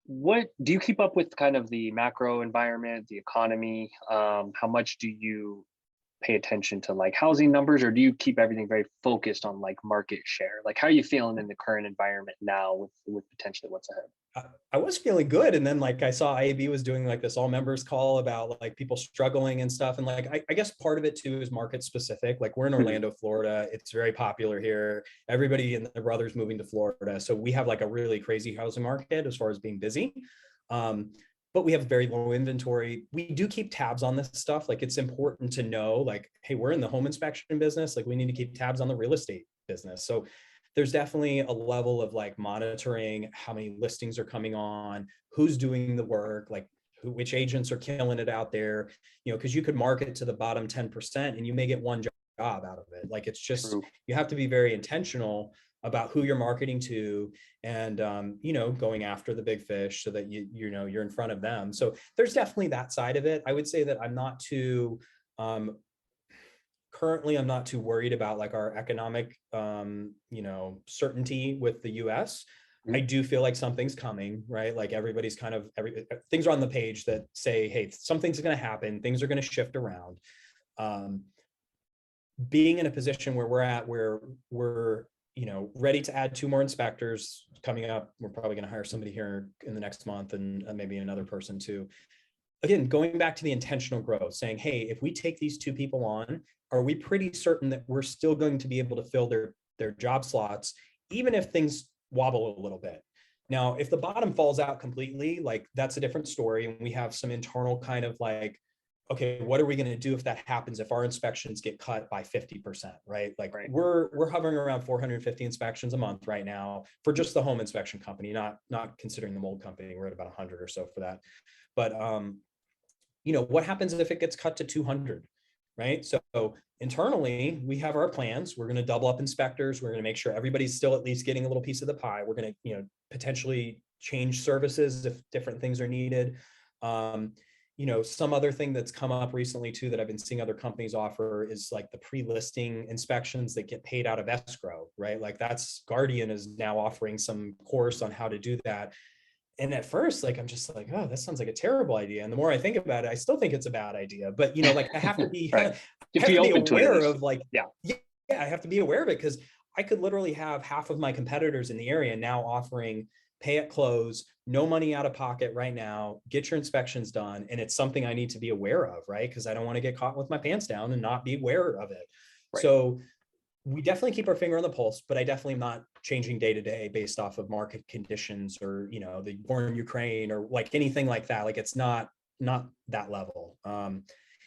What do you keep up with kind of the macro environment, the economy? How much do you pay attention to like housing numbers, or do you keep everything very focused on like market share? Like, how are you feeling in the current environment now with potentially what's ahead? I was feeling good. And then like I saw IAB was doing like this all members call about like people struggling and stuff. And like I guess part of it too is market specific. Like we're in Mhm. Orlando, Florida. It's very popular here. Everybody and their brothers moving to Florida. So we have like a really crazy housing market as far as being busy. Um, but we have very low inventory. We do keep tabs on this stuff. Like it's important to know, like, hey, we're in the home inspection business. Like we need to keep tabs on the real estate business. So there's definitely a level of like monitoring how many listings are coming on, who's doing the work, like which agents are killing it out there, because you could market to the bottom 10% and you may get one job out of it. Like it's just, True. you have to be very intentional about who you're marketing to and going after the big fish so that you're in front of them. So there's definitely that side of it. I would say that I'm not too um, currently I'm not too worried about like our economic certainty with the US. I Mhm. do feel like something's coming, right? Like everybody's kind of things are on the page that say, hey, something's going to happen, things are going to shift around. um, Being in a position where we're at, where we're ready to add two more inspectors coming up. We're probably going to hire somebody here in the next month and maybe another person too. Again, going back to the intentional growth, saying, hey, if we take these two people on, are we pretty certain that we're still going to be able to fill their job slots, even if things wobble a little bit? Now, if the bottom falls out completely, like that's a different story. And we have some internal kind of like, okay, what are we going to do if that happens, if our inspections get cut by 50%, right? Like Right. we're hovering around 450 inspections a month right now for just the home inspection company, not considering the mold company. We're at about 100 or so for that. But what happens if it gets cut to 200, right? So internally, we have our plans. We're going to double up inspectors. We're going to make sure everybody's still at least getting a little piece of the pie. We're going to, potentially change services if different things are needed. Um, some other thing that's come up recently too that I've been seeing other companies offer is like the pre-listing inspections that get paid out of escrow, right? Like that's Guardian is now offering some course on how to do that. And at first, like I'm just like, oh, that sounds like a terrible idea. And the more I think about it, I still think it's a bad idea. But like I have to be Right. I You have to have be to be open to it at aware least. of like, Yeah. yeah, I have to be aware of it because I could literally have half of my competitors in the area now offering pay at close, no money out of pocket right now, get your inspections done. And it's something I need to be aware of, right? Because I don't want to get caught with my pants down and not be aware of it. Right. So we definitely keep our finger on the pulse, but I definitely am not changing day to day based off of market conditions or, the war in Ukraine or like anything like that. Like it's not that level.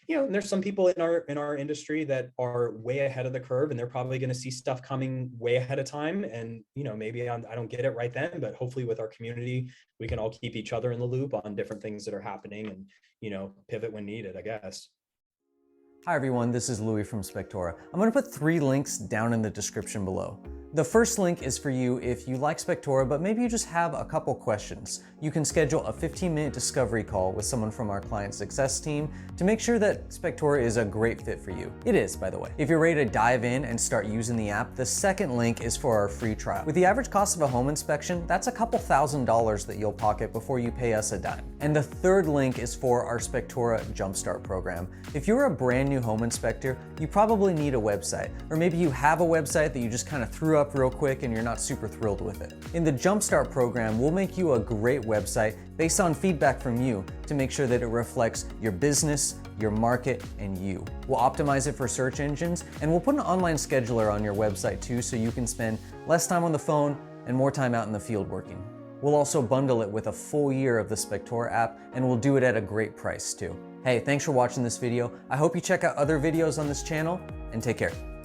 And there's some people in our industry that are way ahead of the curve and they're probably going to see stuff coming way ahead of time. And, maybe I don't get it right then, but hopefully with our community, we can all keep each other in the loop on different things that are happening and, pivot when needed, I guess. Hi everyone, this is Louis from Spectora. I'm going to put 3 links down in the description below. The first link is for you if you like Spectora, but maybe you just have a couple questions. You can schedule a 15-minute discovery call with someone from our client success team to make sure that Spectora is a great fit for you. It is, by the way. If you're ready to dive in and start using the app, the second link is for our free trial. With the average cost of a home inspection, that's a couple $1,000s that you'll pocket before you pay us a dime. And the third link is for our Spectora Jumpstart program. If you're a brand new home inspector, you probably need a website, or maybe you have a website that you just kind of threw up real quick and you're not super thrilled with it. In the Jumpstart program, we'll make you a great website based on feedback from you to make sure that it reflects your business, your market, and you. We'll optimize it for search engines, and we'll put an online scheduler on your website too so you can spend less time on the phone and more time out in the field working. We'll also bundle it with a full year of the Spectora app, and we'll do it at a great price too. Hey, thanks for watching this video. I hope you check out other videos on this channel, and take care.